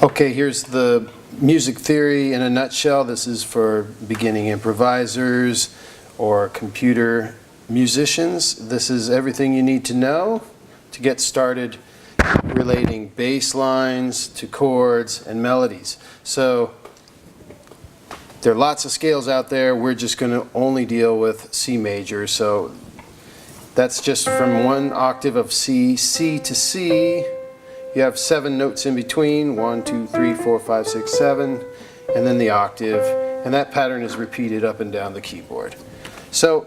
Okay, here's the music theory in a nutshell. This is for beginning improvisers or computer musicians. This is everything you need to know to get started relating bass lines to chords and melodies. So there are lots of scales out there. We're just going to only deal with C major. So that's just from one octave of C, C to C. You have 7 notes in between, 1, 2, 3, 4, 5, 6, 7, and then the octave, and that pattern is repeated up and down the keyboard. So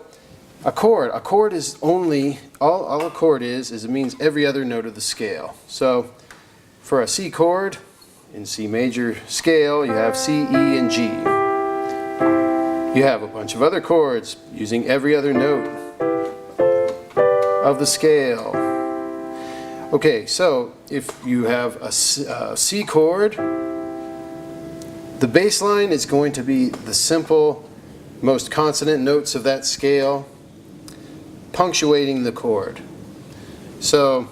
a chord is only, all a chord is it means every other note of the scale. So for a C chord, in C major scale, you have C, E, and G. You have a bunch of other chords using every other note of the scale. Okay, so if you have a C chord, the bass line is going to be the simple, most consonant notes of that scale, punctuating the chord. So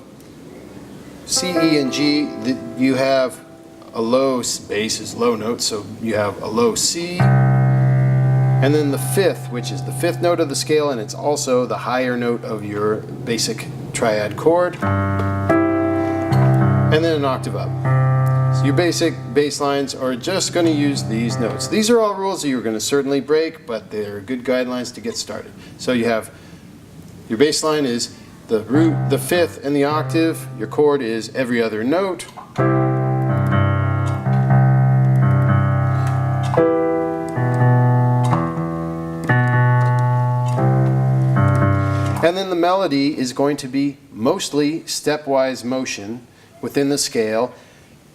C, E, and G, you have a low bass is low note, so you have a low C, and then the fifth, which is the 5th note of the scale, and it's also the higher note of your basic triad chord, and then an octave up. So your basic bass lines are just going to use these notes. These are all rules that you're going to certainly break, but they're good guidelines to get started. So you have your bass line is the root, the 5th, and the octave. Your chord is every other note. And then the melody is going to be mostly stepwise motion within the scale,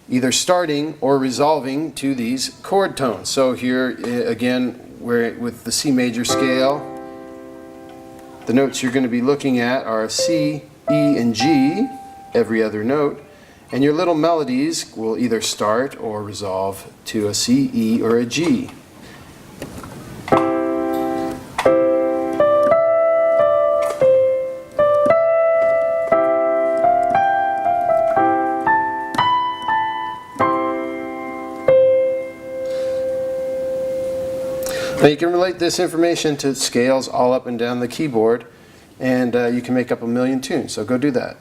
either starting or resolving to these chord tones. So here again, with the C major scale, the notes you're going to be looking at are C, E, and G, every other note, and your little melodies will either start or resolve to a C, E, or a G. Now you can relate this information to scales all up and down the keyboard, and you can make up a million tunes, so go do that.